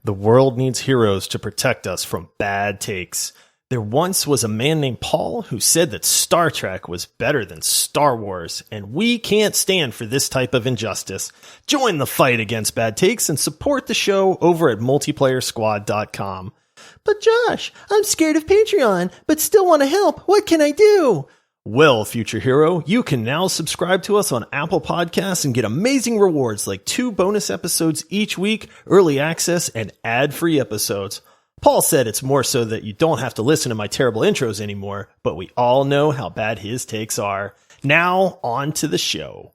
The world needs heroes to protect us from bad takes. There once was a man named Paul who said that Star Trek was better than Star Wars, and we can't stand for this type of injustice. Join the fight against bad takes and support the show over at multiplayersquad.com. But Josh, I'm scared of Patreon, but still want to help. What can I do? Well, future hero, you can now subscribe to us on Apple Podcasts and get amazing rewards like 2 bonus episodes each week, early access, and ad-free episodes. Paul said it's more so that you don't have to listen to my terrible intros anymore, but we all know how bad his takes are. Now, on to the show.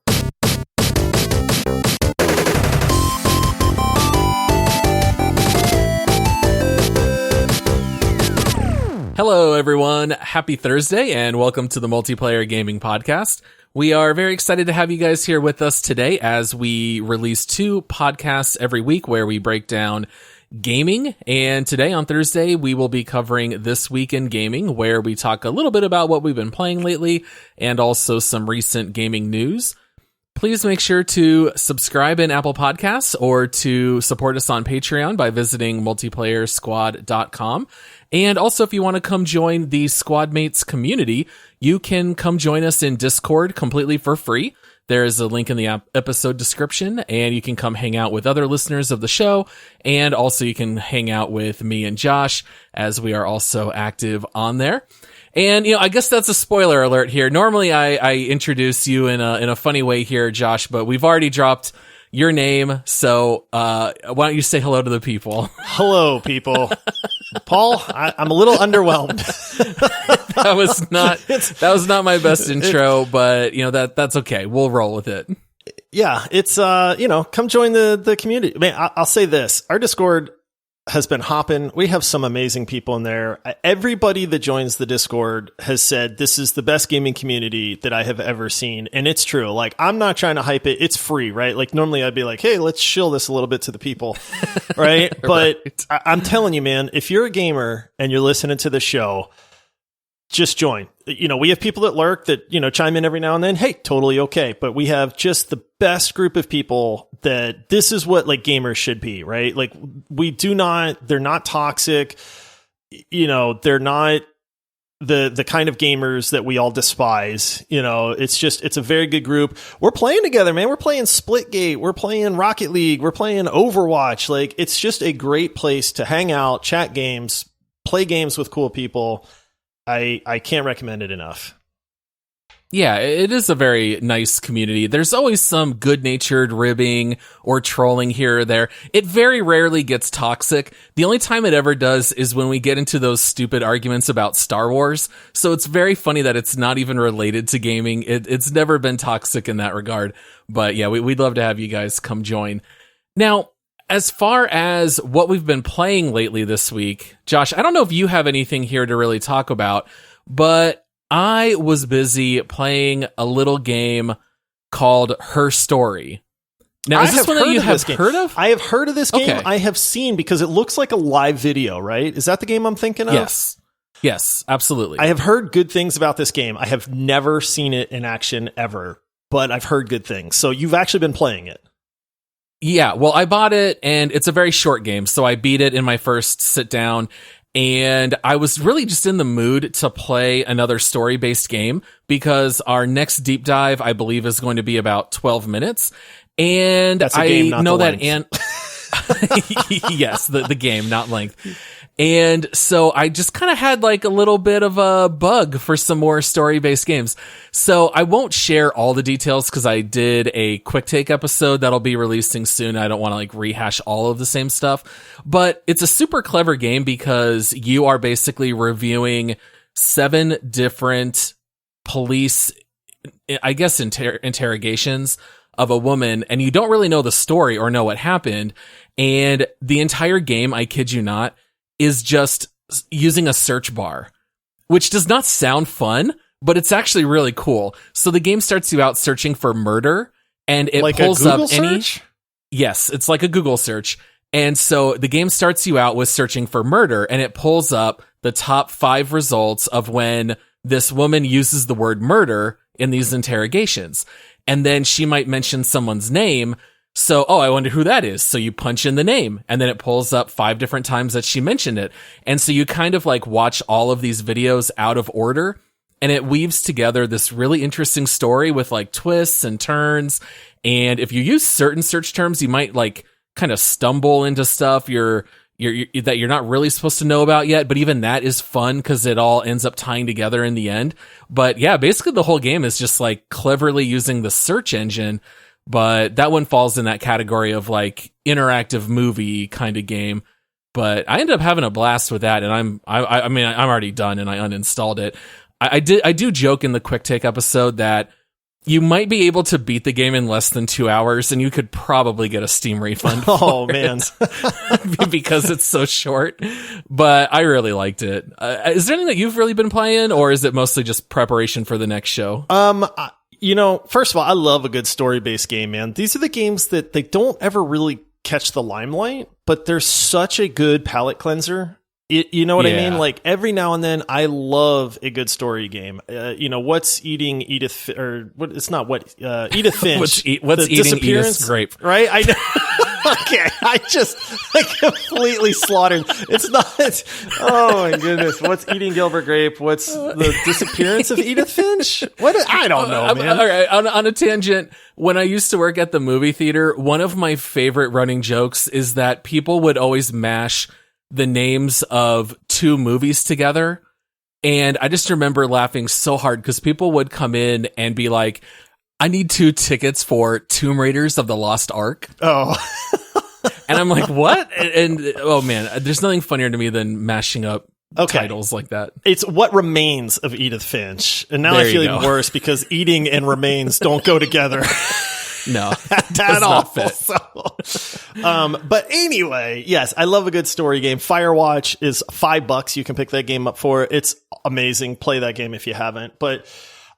Hello, everyone. Happy Thursday, and welcome to the Multiplayer Gaming Podcast. We are very excited to have you guys here with us today as we release 2 podcasts every week where we break down gaming. And today on Thursday, we will be covering This Week in Gaming, where we talk a little bit about what we've been playing lately and also some recent gaming news. Please make sure to subscribe in Apple Podcasts or to support us on Patreon by visiting multiplayersquad.com. And also, if you want to come join the Squad Mates community, you can come join us in Discord completely for free. There is a link in the episode description, and you can come hang out with other listeners of the show. And also, you can hang out with me and Josh, as we are also active on there. And, I guess that's a spoiler alert here. Normally, I introduce you in a funny way here, Josh, but we've already dropped your name. So, why don't you say hello to the people? Hello, people. Paul, I'm a little underwhelmed. That was not my best intro, but that's okay. We'll roll with it. Yeah, it's come join the community. I mean, I'll say this: our Discord has been hopping. We have some amazing people in there. Everybody that joins the Discord has said this is the best gaming community that I have ever seen. And it's true. Like, I'm not trying to hype it. It's free, right? Like, normally I'd be like, hey, let's shill this a little bit to the people. Right. But right. I'm telling you, man, if you're a gamer and you're listening to the show, just join. We have people that lurk that, chime in every now and then. Hey, totally okay. But we have just the best group of people that this is what like gamers should be, right? Like they're not toxic. They're not the kind of gamers that we all despise. It's a very good group. We're playing together, man. We're playing Splitgate. We're playing Rocket League. We're playing Overwatch. Like, it's just a great place to hang out, chat games, play games with cool people. I can't recommend it enough. Yeah, it is a very nice community. There's always some good-natured ribbing or trolling here or there. It very rarely gets toxic. The only time it ever does is when we get into those stupid arguments about Star Wars. So it's very funny that it's not even related to gaming. It's never been toxic in that regard. But yeah, we'd love to have you guys come join. Now, as far as what we've been playing lately this week, Josh, I don't know if you have anything here to really talk about, but I was busy playing a little game called Her Story. Now, is this one that you have heard of? I have heard of this game. Okay. I have seen, because it looks like a live video, right? Is that the game I'm thinking of? Yes, absolutely. I have heard good things about this game. I have never seen it in action ever, but I've heard good things. So you've actually been playing it. Yeah, well, I bought it, and it's a very short game, so I beat it in my first sit down, and I was really just in the mood to play another story-based game, because our next deep dive, I believe, is going to be about 12 minutes, and that's a game, not know the that yes, the game, not length. And so I just kind of had like a little bit of a bug for some more story-based games. So I won't share all the details because I did a quick take episode that'll be releasing soon. I don't want to like rehash all of the same stuff, but it's a super clever game because you are basically reviewing 7 different police, I guess, interrogations of a woman, and you don't really know the story or know what happened. And the entire game, I kid you not, is just using a search bar, which does not sound fun, but it's actually really cool. So the game starts you out searching for murder, and it like pulls a Google up any. Search? Yes, it's like a Google search. And so the game starts you out with searching for murder, and it pulls up the top 5 results of when this woman uses the word murder in these interrogations. And then she might mention someone's name. So, I wonder who that is. So you punch in the name and then it pulls up 5 different times that she mentioned it. And so you kind of like watch all of these videos out of order, and it weaves together this really interesting story with like twists and turns. And if you use certain search terms, you might like kind of stumble into stuff that you're not really supposed to know about yet. But even that is fun because it all ends up tying together in the end. But yeah, basically the whole game is just like cleverly using the search engine. But that one falls in that category of like interactive movie kind of game. But I ended up having a blast with that, and I'm already done, and I uninstalled it. I do joke in the quick take episode that you might be able to beat the game in less than 2 hours, and you could probably get a Steam refund. Oh man, because it's so short. But I really liked it. Is there anything that you've really been playing, or is it mostly just preparation for the next show? First of all, I love a good story-based game, man. These are the games that they don't ever really catch the limelight, but they're such a good palate cleanser. You know what I mean? Like every now and then, I love a good story game. What's eating Edith, or what? It's not what Edith Finch. what's eating Edith Grape? Right? I know. Okay, I completely slaughtered. It's not. Oh my goodness! What's eating Gilbert Grape? What's the disappearance of Edith Finch? What? I don't know, man. All right, on a tangent. When I used to work at the movie theater, one of my favorite running jokes is that people would always mash the names of 2 movies together. And I just remember laughing so hard because people would come in and be like, I need 2 tickets for Tomb Raiders of the Lost Ark. Oh. And I'm like, what? And oh man, there's nothing funnier to me than mashing up titles like that. It's What Remains of Edith Finch. And now there I feel even worse because eating and remains don't go together. No, at all. So, but anyway, yes, I love a good story game. Firewatch is $5. You can pick that game up for. It's amazing. Play that game if you haven't. But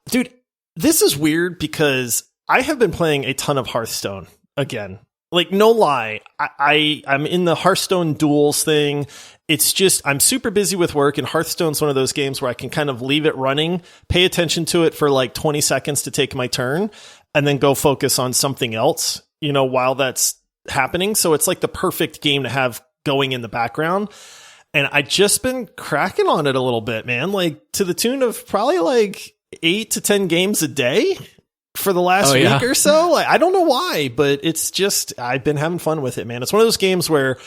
dude, this is weird because I have been playing a ton of Hearthstone again. Like, no lie, I'm in the Hearthstone duels thing. It's just, I'm super busy with work, and Hearthstone's one of those games where I can kind of leave it running, pay attention to it for like 20 seconds to take my turn, and then go focus on something else, while that's happening. So it's like the perfect game to have going in the background. And I just been cracking on it a little bit, man, like to the tune of probably like 8 to 10 games a day for the last week or so. Like, I don't know why, but it's just, I've been having fun with it, man. It's one of those games where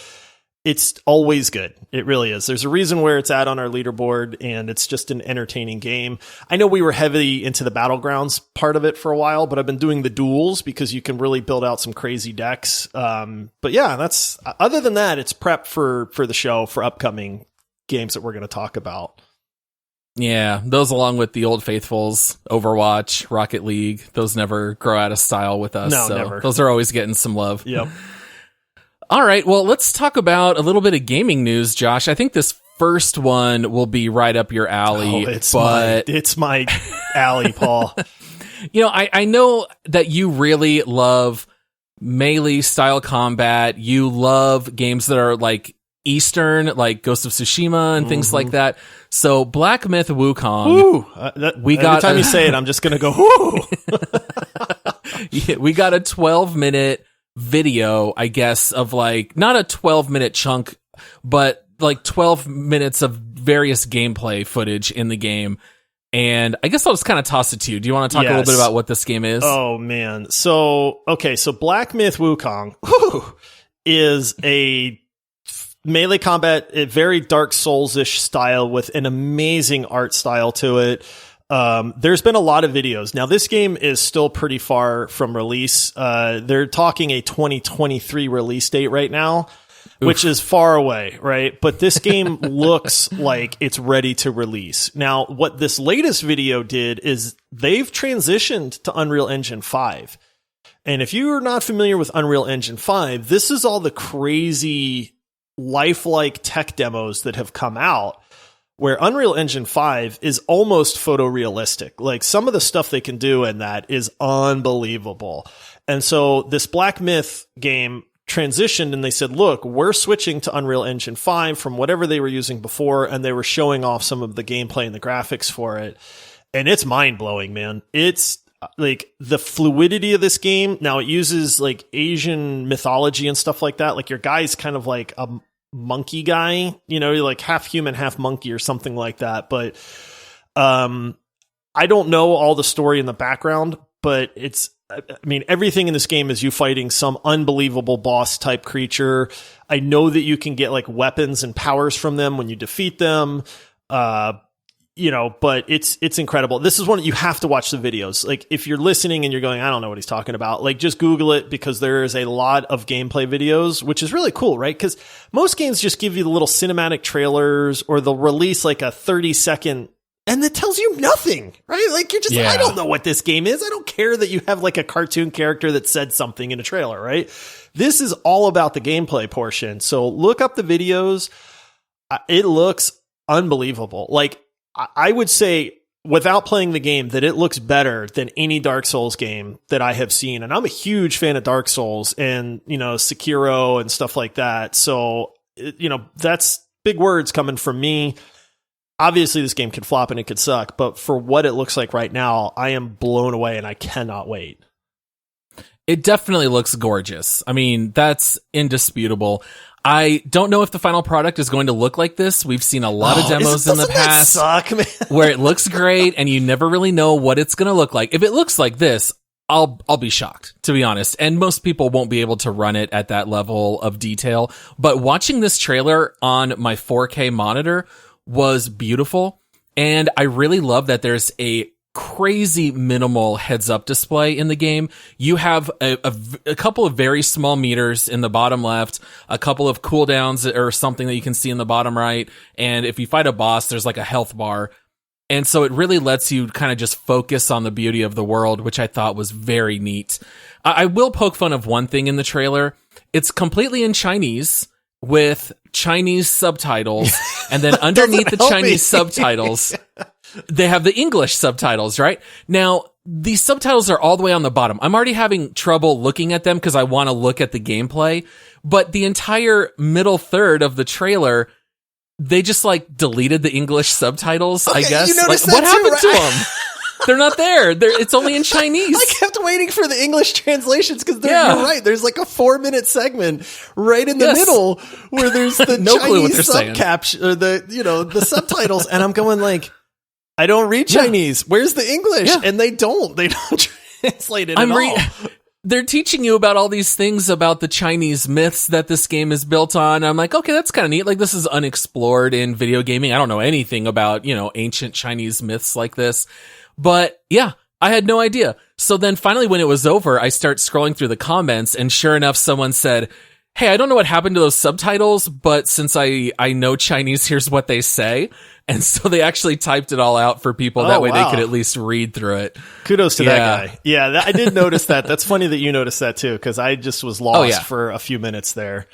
it's always good. It really is. There's a reason where it's at on our leaderboard, and it's just an entertaining game. I know we were heavy into the Battlegrounds part of it for a while, but I've been doing the duels because you can really build out some crazy decks. But yeah, that's, other than that, it's prep for the show, for upcoming games that we're going to talk about. Yeah, those along with the old faithfuls, Overwatch, Rocket League, those never grow out of style with us. No, so never. Those are always getting some love. Yep. All right, well, let's talk about a little bit of gaming news, Josh. I think this first one will be right up your alley. Oh, it's my alley, Paul. I know that you really love melee style combat. You love games that are like Eastern, like Ghost of Tsushima and things like that. So Black Myth Wukong. Every time you say it, I'm just going to go, whoo. Yeah, we got a 12-minute video, I guess, of like, not a 12-minute chunk, but like 12 minutes of various gameplay footage in the game. And I guess I'll just kind of toss it to you. Do you want to talk a little bit about what this game is? Oh, man. So Black Myth Wukong is a melee combat, a very Dark Souls-ish style with an amazing art style to it. There's been a lot of videos. Now, this game is still pretty far from release. They're talking a 2023 release date right now, which is far away, right? But this game looks like it's ready to release. Now, what this latest video did is they've transitioned to Unreal Engine 5. And if you're not familiar with Unreal Engine 5, this is all the crazy lifelike tech demos that have come out, where Unreal Engine 5 is almost photorealistic. Like, some of the stuff they can do in that is unbelievable. And so this Black Myth game transitioned, and they said, look, we're switching to Unreal Engine 5 from whatever they were using before, and they were showing off some of the gameplay and the graphics for it. And it's mind-blowing, man. like the fluidity of this game. Now it uses like Asian mythology and stuff like that. Like your guy's kind of like a monkey guy, you know, like half human, half monkey or something like that. But I don't know all the story in the background, but I mean, everything in this game is you fighting some unbelievable boss type creature. I know that you can get like weapons and powers from them when you defeat them. You know, but it's incredible. This is one you have to watch the videos. Like if you're listening and you're going, I don't know what he's talking about, like just Google it, because there is a lot of gameplay videos, which is really cool, right? Because most games just give you the little cinematic trailers, or they'll release like a 30-second and it tells you nothing, right? Like you're just, I don't know what this game is. I don't care that you have like a cartoon character that said something in a trailer, right? This is all about the gameplay portion. So look up the videos. It looks unbelievable. Like I would say, without playing the game, that it looks better than any Dark Souls game that I have seen. And I'm a huge fan of Dark Souls and, you know, Sekiro and stuff like that. So, you know, that's big words coming from me. Obviously, this game could flop and it could suck, but for what it looks like right now, I am blown away and I cannot wait. It definitely looks gorgeous. I mean, that's indisputable. I don't know if the final product is going to look like this. We've seen a lot of demos in the past where it looks great and you never really know what it's going to look like. If it looks like this, I'll be shocked, to be honest. And most people won't be able to run it at that level of detail. But watching this trailer on my 4K monitor was beautiful. And I really love that there's a crazy minimal heads-up display in the game. You have a couple of very small meters in the bottom left, a couple of cooldowns or something that you can see in the bottom right, and if you fight a boss, there's like a health bar. And so it really lets you kind of just focus on the beauty of the world, which I thought was very neat. I will poke fun of one thing in the trailer. It's completely in Chinese with Chinese subtitles, and then underneath the Chinese subtitles, they have the English subtitles, right? Now, these subtitles are all the way on the bottom. I'm already having trouble looking at them because I want to look at the gameplay, but the entire middle third of the trailer, they just like deleted the English subtitles, I guess. You noticed like, that what happened too, to them? They're not there. It's only in Chinese. I kept waiting for the English translations because you're right. There's like a 4-minute segment right in the middle where there's the no Chinese subcaps or the subtitles, and I'm going like, I don't read Chinese. Where's the English? Yeah. And they don't translate it at all. They're teaching you about all these things about the Chinese myths that this game is built on. I'm like, okay, that's kind of neat. Like, this is unexplored in video gaming. I don't know anything about, ancient Chinese myths like this. But yeah, I had no idea. So then finally when it was over, I start scrolling through the comments, and sure enough, someone said, hey, I don't know what happened to those subtitles, but since I know Chinese, here's what they say. And so they actually typed it all out for people. That way they could at least read through it. Kudos to that guy. Yeah, I did notice that. That's funny that you noticed that too, because I just was lost for a few minutes there.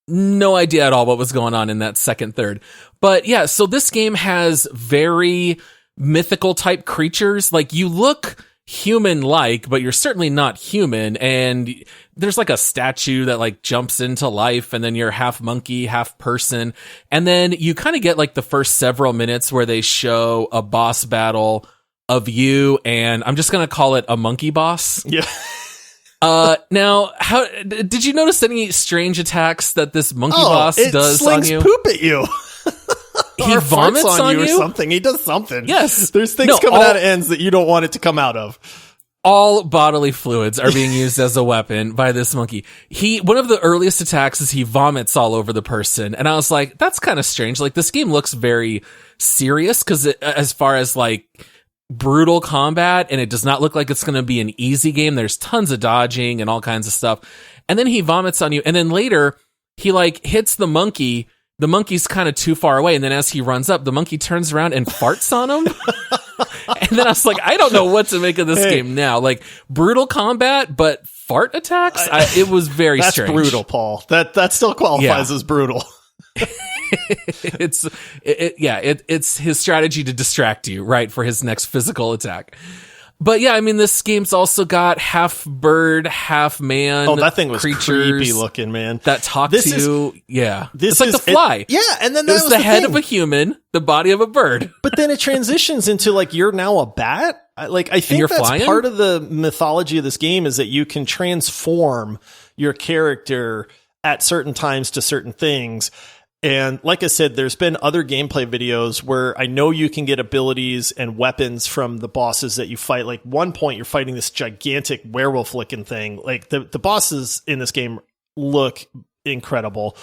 No idea at all what was going on in that second third. But yeah, so this game has very mythical type creatures. Like, you look human-like, but you're certainly not human. And there's like a statue that like jumps into life, and then you're half monkey, half person. And then you kind of get like the first several minutes where they show a boss battle of you, and I'm just going to call it a monkey boss. Yeah. Now, how did you notice any strange attacks that this monkey boss does on you? It slings poop at you. He vomits on you or something. He does something. Yes. There's things coming out of ends that you don't want it to come out of. All bodily fluids are being used as a weapon by this monkey. One of the earliest attacks is he vomits all over the person. And I was like, that's kind of strange. Like, this game looks very serious because as far as like brutal combat, and it does not look like it's going to be an easy game. There's tons of dodging and all kinds of stuff. And then he vomits on you. And then later he like hits the monkey. The monkey's kind of too far away. And then as he runs up, the monkey turns around and farts on him. And then I was like, I don't know what to make of this game now. Like, brutal combat, but fart attacks? It was very strange. That's brutal, Paul. That still qualifies as brutal. It's his strategy to distract you, right, for his next physical attack. But yeah, I mean, this game's also got half bird, half man. Oh, that thing was creatures creepy looking, man. That talk to you. Yeah. It's like the fly. And then that was the head of a human, the body of a bird. But then it transitions into like, you're now a bat. I think that's flying? part of the mythology of this game is that you can transform your character at certain times to certain things. And like I said, there's been other gameplay videos where I know you can get abilities and weapons from the bosses that you fight. Like one point, you're fighting this gigantic werewolf looking thing. Like the bosses in this game look incredible.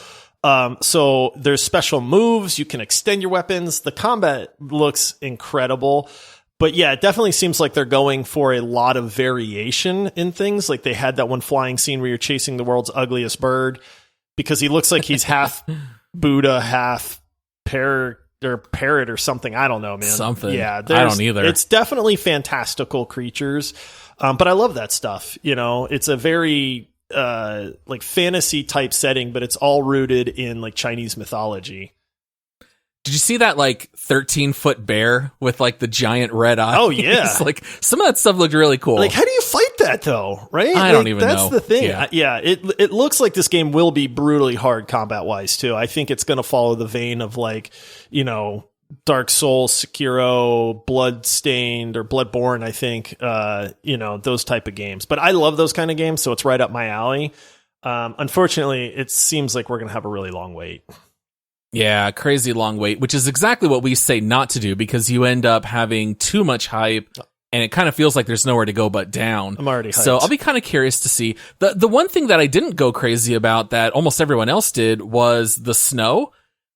So there's special moves. You can extend your weapons. The combat looks incredible. But yeah, it definitely seems like they're going for a lot of variation in things. Like they had that one flying scene where you're chasing the world's ugliest bird because he looks like he's half Buddha, half parrot or something. I don't know, man. Something. Yeah, I don't either. It's definitely fantastical creatures. But I love that stuff. You know, it's a very like fantasy type setting, but it's all rooted in like Chinese mythology. Did you see that like 13-foot bear with like the giant red eyes? Oh yeah. Like some of that stuff looked really cool. Like how do you fight that though? Right? I don't even know. That's the thing. Yeah. It looks like this game will be brutally hard combat wise too. I think it's going to follow the vein of like, you know, Dark Souls, Sekiro, Bloodstained or Bloodborne, I think, you know, those type of games. But I love those kind of games, so it's right up my alley. Unfortunately, it seems like we're going to have a really long wait. Yeah, crazy long wait, which is exactly what we say not to do because you end up having too much hype and it kind of feels like there's nowhere to go but down. I'm already hyped. So I'll be kind of curious to see. The one thing that I didn't go crazy about that almost everyone else did was the snow.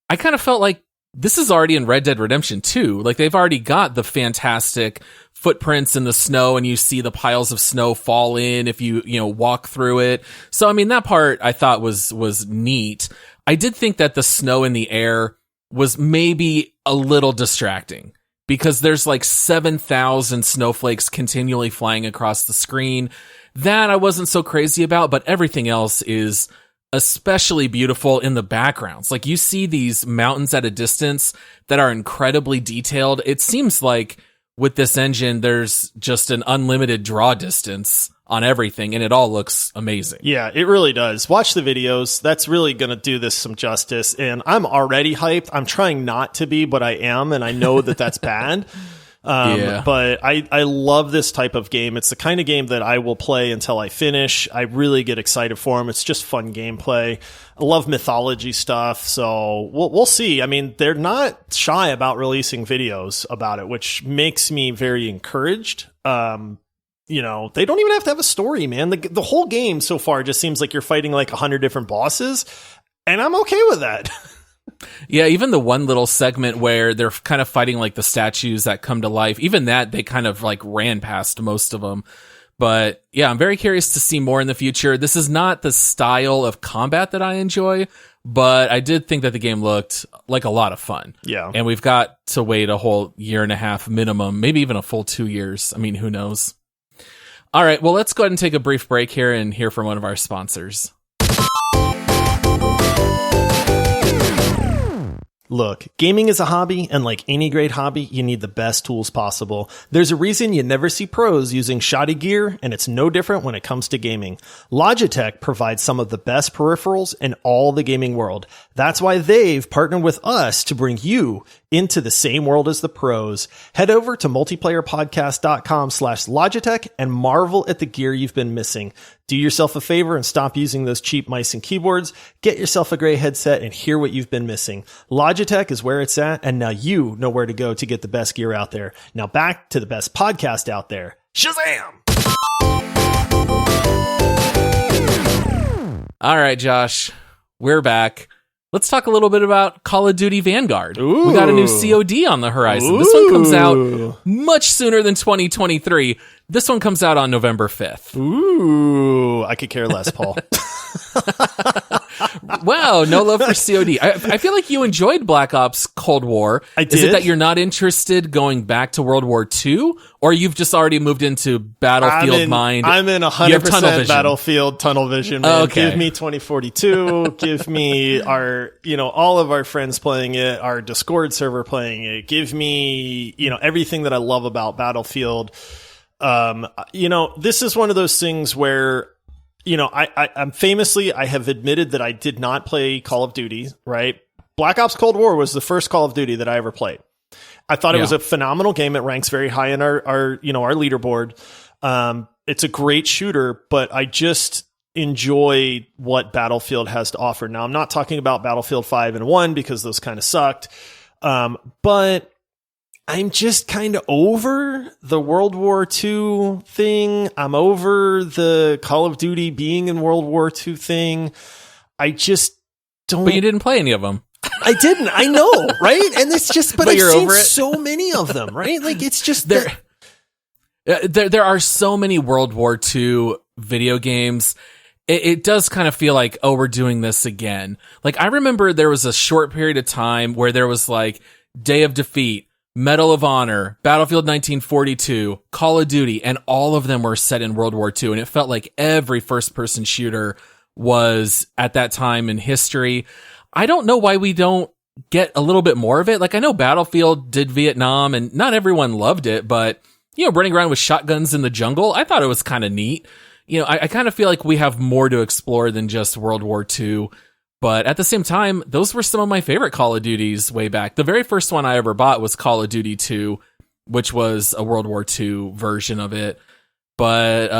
I kind of felt like this is already in Red Dead Redemption 2. Like they've already got the fantastic footprints in the snow and you see the piles of snow fall in if you walk through it. So, I mean, that part I thought was neat. I did think that the snow in the air was maybe a little distracting because there's like 7,000 snowflakes continually flying across the screen. That I wasn't so crazy about, but everything else is especially beautiful in the backgrounds. Like you see these mountains at a distance that are incredibly detailed. It seems like with this engine, there's just an unlimited draw distance on everything, and it all looks amazing. Yeah, it really does. Watch the videos. That's really going to do this some justice, and I'm already hyped. I'm trying not to be, but I am, and I know that that's bad. But I love this type of game. It's the kind of game that I will play until I finish. I really get excited for them. It's just fun gameplay. I love mythology stuff. So we'll see. I mean, they're not shy about releasing videos about it, which makes me very encouraged. You know, they don't even have to have a story, man. The whole game so far just seems like you're fighting like 100 different bosses, and I'm okay with that. Yeah, even the one little segment where they're kind of fighting like the statues that come to life, even that they kind of like ran past most of them. But yeah, I'm very curious to see more in the future. This is not the style of combat that I enjoy, but I did think that the game looked like a lot of fun. Yeah. And we've got to wait a whole year and a half minimum, maybe even a full 2 years. I mean, who knows? All right, well, let's go ahead and take a brief break here and hear from one of our sponsors. Look, gaming is a hobby, and like any great hobby, you need the best tools possible. There's a reason you never see pros using shoddy gear, and it's no different when it comes to gaming. Logitech provides some of the best peripherals in all the gaming world. That's why they've partnered with us to bring you into the same world as the pros. Head over to multiplayerpodcast.com/Logitech and marvel at the gear you've been missing. Do yourself a favor and stop using those cheap mice and keyboards. Get yourself a great headset and hear what you've been missing. Logitech is where it's at, and now you know where to go to get the best gear out there. Now back to the best podcast out there. Shazam! All right, Josh, we're back. Let's talk a little bit about Call of Duty Vanguard. Ooh. We got a new COD on the horizon. This one comes out much sooner than 2023. This one comes out on November 5th. Ooh, I could care less, Paul. Wow, no love for COD. I feel like you enjoyed Black Ops Cold War. I did. Is it that you're not interested going back to World War II? Or you've just already moved into Battlefield mind? I'm in 100% Battlefield tunnel vision, man. Okay. Give me 2042. Give me all of our friends playing it, our Discord server playing it. Give me, everything that I love about Battlefield. This is one of those things where, I'm famously, I have admitted that I did not play Call of Duty, right? Black Ops Cold War was the first Call of Duty that I ever played. I thought it was a phenomenal game. It ranks very high in our leaderboard. It's a great shooter, but I just enjoy what Battlefield has to offer. Now, I'm not talking about Battlefield 5 and 1 because those kind of sucked. But I'm just kind of over the World War II thing. I'm over the Call of Duty being in World War II thing. I just don't. But you didn't play any of them. I didn't. I know, right? And it's just, but I've you're seen over it? so many of them, right? Like, it's just there are so many World War II video games. It does kind of feel like, oh, we're doing this again. Like, I remember there was a short period of time where there was like Day of Defeat, Medal of Honor, Battlefield 1942, Call of Duty, and all of them were set in World War II. And it felt like every first-person shooter was at that time in history. I don't know why we don't get a little bit more of it. Like, I know Battlefield did Vietnam, and not everyone loved it, but, running around with shotguns in the jungle, I thought it was kind of neat. I kind of feel like we have more to explore than just World War II. But at the same time, those were some of my favorite Call of Duties way back. The very first one I ever bought was Call of Duty 2, which was a World War II version of it. But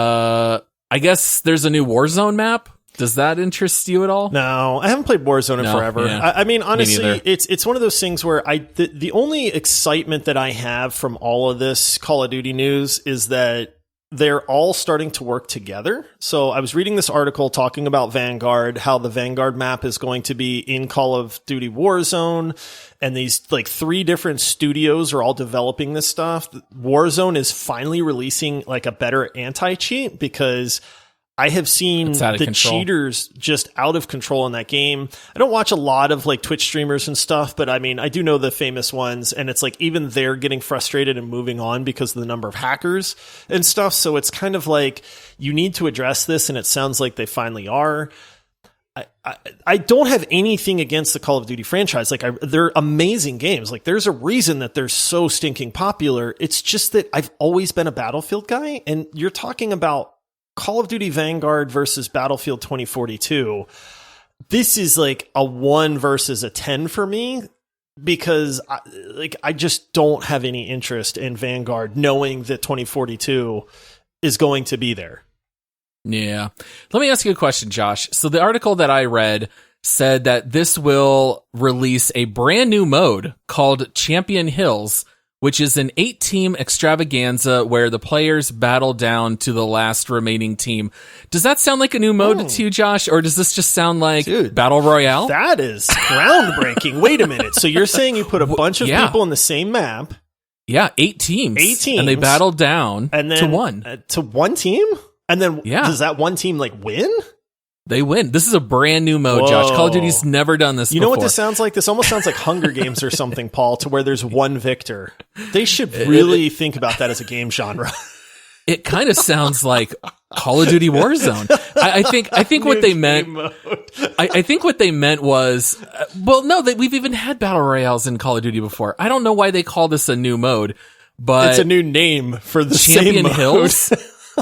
I guess there's a new Warzone map. Does that interest you at all? No, I haven't played Warzone in forever. Yeah. I mean, honestly, it's one of those things where the only excitement that I have from all of this Call of Duty news is that they're all starting to work together. So I was reading this article talking about Vanguard, how the Vanguard map is going to be in Call of Duty Warzone, and these like 3 different studios are all developing this stuff. Warzone is finally releasing like a better anti-cheat because I have seen the cheaters just out of control in that game. I don't watch a lot of like Twitch streamers and stuff, but I mean, I do know the famous ones, and it's like even they're getting frustrated and moving on because of the number of hackers and stuff. So it's kind of like you need to address this, and it sounds like they finally are. I don't have anything against the Call of Duty franchise. Like they're amazing games. Like there's a reason that they're so stinking popular. It's just that I've always been a Battlefield guy, and you're talking about Call of Duty Vanguard versus Battlefield 2042. This is like a 1 versus a 10 for me because I just don't have any interest in Vanguard knowing that 2042 is going to be there. Yeah. Let me ask you a question, Josh. So the article that I read said that this will release a brand new mode called Champion Hills, which is an 8-team extravaganza where the players battle down to the last remaining team. Does that sound like a new mode to you, Josh? Or does this just sound like Battle Royale? That is groundbreaking. Wait a minute. So you're saying you put a bunch of people in the same map? Yeah, 8 teams. 8 teams. And they battle down to 1. To 1 team? And then does that 1 team like win? They win. This is a brand new mode, Josh. Call of Duty's never done this before. You know what this sounds like? This almost sounds like Hunger Games or something, Paul, to where there's 1 victor. They should really think about that as a game genre. It kind of sounds like Call of Duty Warzone. I think what they meant. I think what they meant was, we've even had battle royales in Call of Duty before. I don't know why they call this a new mode, but it's a new name for the Champion same mode. Hills.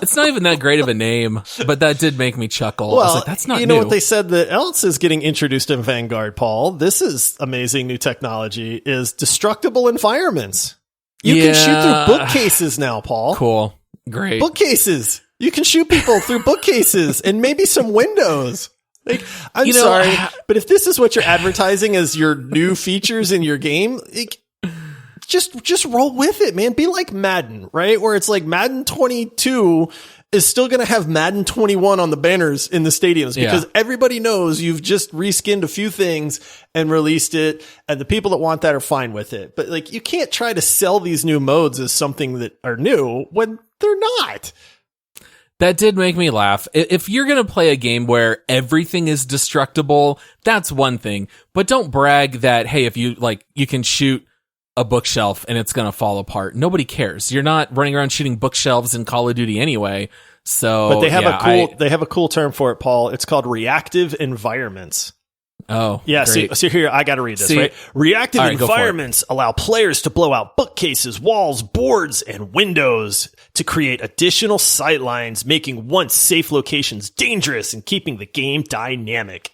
It's not even that great of a name, but that did make me chuckle. Well, I was like, that's not new. You know what they said that else is getting introduced in Vanguard, Paul? This is amazing new technology, is destructible environments. You can shoot through bookcases now, Paul. Cool. Great. Bookcases. You can shoot people through bookcases and maybe some windows. Like, I'm sorry, but if this is what you're advertising as your new features in your game, just roll with it, man. Be like Madden, right? Where it's like Madden 22 is still going to have Madden 21 on the banners in the stadiums because everybody knows you've just reskinned a few things and released it, and the people that want that are fine with it. But like, you can't try to sell these new modes as something that are new when they're not. That did make me laugh. If you're going to play a game where everything is destructible, that's one thing. But don't brag that, hey, if you can shoot a bookshelf and it's going to fall apart. Nobody cares. You're not running around shooting bookshelves in Call of Duty anyway. So, but they have a cool term for it, Paul. It's called reactive environments. Oh, yeah. great. So here, I got to read this, right? Reactive All right, environments allow players to blow out bookcases, walls, boards, and windows to create additional sightlines, making once safe locations dangerous and keeping the game dynamic.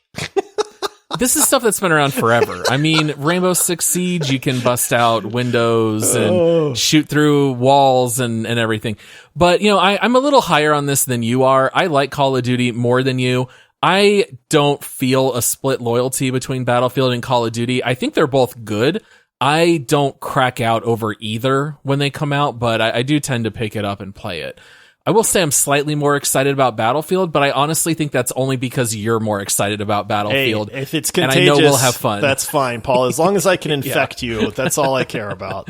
This is stuff that's been around forever. I mean, Rainbow Six Siege, you can bust out windows and shoot through walls and everything. But, you know, I'm a little higher on this than you are. I like Call of Duty more than you. I don't feel a split loyalty between Battlefield and Call of Duty. I think they're both good. I don't crack out over either when they come out, but I do tend to pick it up and play it. I will say I'm slightly more excited about Battlefield, but I honestly think that's only because you're more excited about Battlefield. Hey, if it's contagious, and I know we'll have fun. That's fine, Paul. As long as I can infect you, that's all I care about.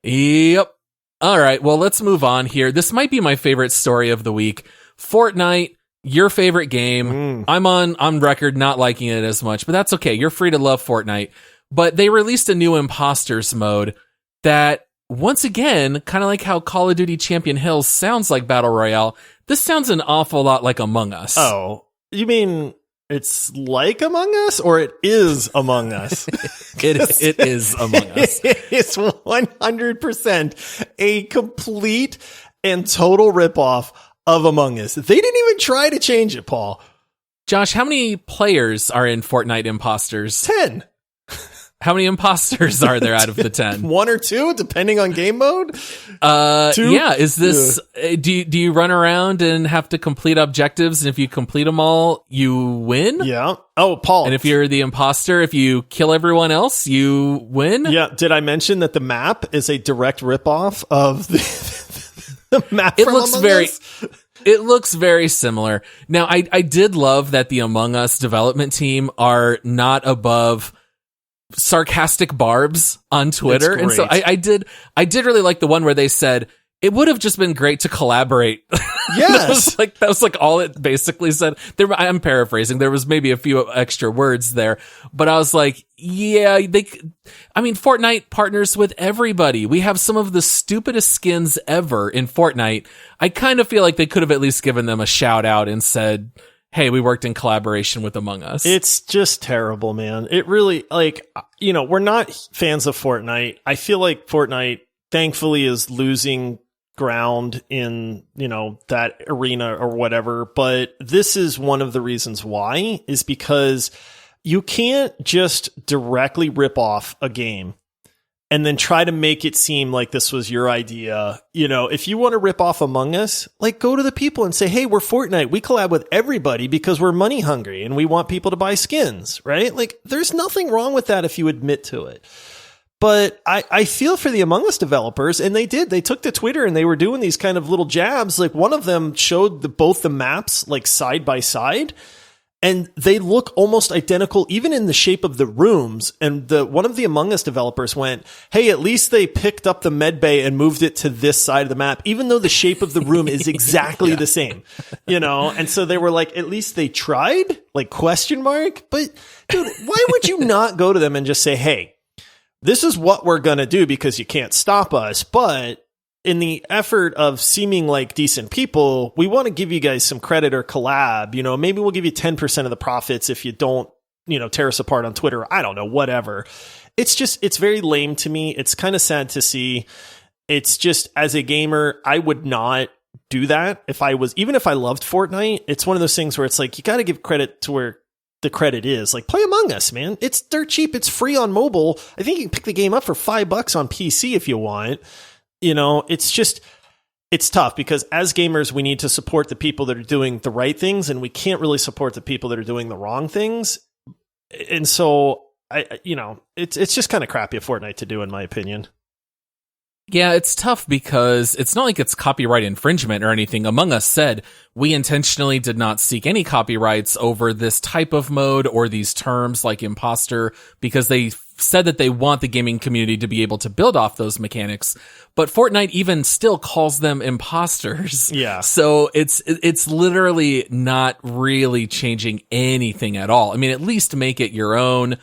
Yep. All right. Well, let's move on here. This might be my favorite story of the week. Fortnite, your favorite game. I'm on record not liking it as much, but that's okay. You're free to love Fortnite. But they released a new Imposters mode that, once again, kind of like how Call of Duty Champion Hills sounds like Battle Royale, this sounds an awful lot like Among Us. Oh, you mean it's like Among Us, or it is Among Us? It is Among Us. It's 100% a complete and total ripoff of Among Us. They didn't even try to change it, Paul. Josh, how many players are in Fortnite Imposters? 10. How many imposters are there out of the 10? 1 or 2, depending on game mode. 2? Yeah. Is this? Do you run around and have to complete objectives, and if you complete them all, you win? Yeah. Oh, Paul. And if you're the imposter, if you kill everyone else, you win. Yeah. Did I mention that the map is a direct ripoff of the map? It from looks Among very. Us? It looks very similar. Now, I did love that the Among Us development team are not above sarcastic barbs on Twitter. And so I did really like the one where they said it would have just been great to collaborate. Yes. that was like all it basically said. I'm paraphrasing. There was maybe a few extra words there, but I was like, yeah, Fortnite partners with everybody. We have some of the stupidest skins ever in Fortnite. I kind of feel like they could have at least given them a shout out and said, hey, we worked in collaboration with Among Us. It's just terrible, man. It really, we're not fans of Fortnite. I feel like Fortnite, thankfully, is losing ground in, that arena or whatever. But this is one of the reasons why, is because you can't just directly rip off a game and then try to make it seem like this was your idea. If you want to rip off Among Us, go to the people and say, hey, we're Fortnite. We collab with everybody because we're money hungry and we want people to buy skins, right? There's nothing wrong with that if you admit to it. But I feel for the Among Us developers, and they did. They took to Twitter and they were doing these kind of little jabs. One of them showed both the maps side by side, and they look almost identical, even in the shape of the rooms. And one of the Among Us developers went, hey, at least they picked up the med bay and moved it to this side of the map, even though the shape of the room is exactly the same, And so they were like, at least they tried, question mark. But dude, why would you not go to them and just say, hey, this is what we're going to do because you can't stop us. But in the effort of seeming like decent people, we want to give you guys some credit or collab. Maybe we'll give you 10% of the profits if you don't, tear us apart on Twitter. I don't know, whatever. It's very lame to me. It's kind of sad to see. It's just, as a gamer, I would not do that even if I loved Fortnite. It's one of those things where it's you got to give credit to where the credit is. Play Among Us, man. It's dirt cheap. It's free on mobile. I think you can pick the game up for $5 on PC if you want. It's tough because as gamers, we need to support the people that are doing the right things, and we can't really support the people that are doing the wrong things. And so it's just kind of crappy of Fortnite to do, in my opinion. Yeah, it's tough because it's not like it's copyright infringement or anything. Among Us said, we intentionally did not seek any copyrights over this type of mode or these terms like imposter, because they said that they want the gaming community to be able to build off those mechanics. But Fortnite even still calls them imposters. Yeah. So it's literally not really changing anything at all. I mean, at least make it your own,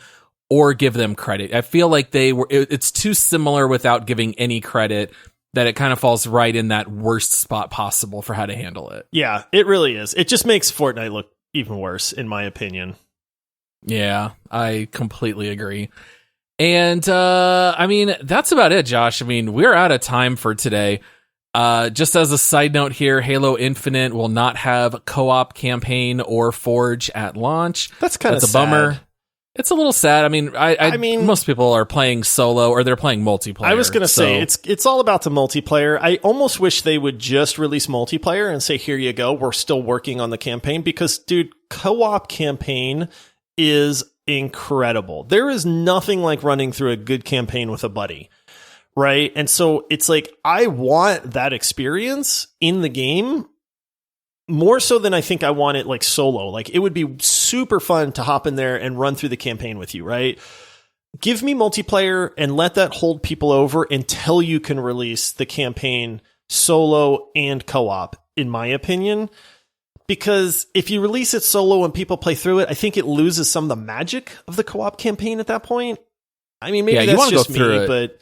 or give them credit. I feel like it's too similar without giving any credit, that it kind of falls right in that worst spot possible for how to handle it. Yeah, it really is. It just makes Fortnite look even worse, in my opinion. Yeah, I completely agree. And, I mean, that's about it, Josh. I mean, we're out of time for today. Just as a side note here, Halo Infinite will not have co-op campaign or Forge at launch. That's a sad bummer. It's a little sad. I mean, I mean, most people are playing solo or they're playing multiplayer. I was going to say, it's all about the multiplayer. I almost wish they would just release multiplayer and say, here you go, we're still working on the campaign. Because, dude, co-op campaign is incredible. There is nothing like running through a good campaign with a buddy, right? And so it's like, I want that experience in the game more so than I think I want it like solo. Like, it would be super fun to hop in there and run through the campaign with you, right? Give me multiplayer and let that hold people over until you can release the campaign solo and co-op, in my opinion. Because if you release it solo and people play through it, I think it loses some of the magic of the co-op campaign at that point. I mean, maybe that's just me, but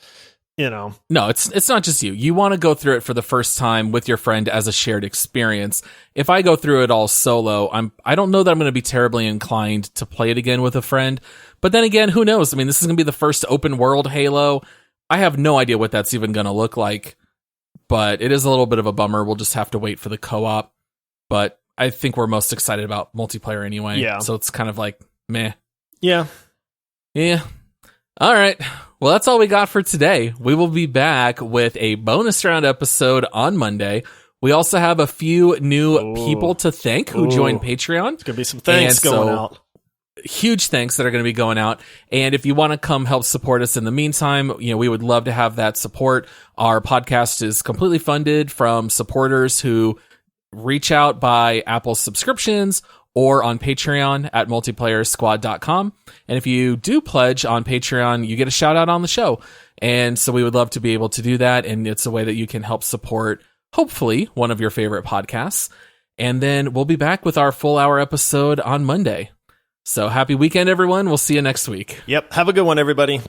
you know. No, it's not just you. You want to go through it for the first time with your friend as a shared experience. If I go through it all solo, I don't know that I'm going to be terribly inclined to play it again with a friend. But then again, who knows? I mean, this is going to be the first open world Halo. I have no idea what that's even going to look like. But it is a little bit of a bummer. We'll just have to wait for the co-op. But I think we're most excited about multiplayer anyway. Yeah. So it's kind of like, meh. Yeah. Yeah. All right. Well, that's all we got for today. We will be back with a bonus round episode on Monday. We also have a few new people to thank who joined Patreon. There's going to be some thanks going out. Huge thanks that are going to be going out. And if you want to come help support us in the meantime, you know, we would love to have that support. Our podcast is completely funded from supporters who reach out by Apple subscriptions or on Patreon at multiplayersquad.com. And if you do pledge on Patreon, you get a shout out on the show. And so we would love to be able to do that. And it's a way that you can help support, hopefully, one of your favorite podcasts. And then we'll be back with our full hour episode on Monday. So happy weekend, everyone. We'll see you next week. Yep. Have a good one, everybody.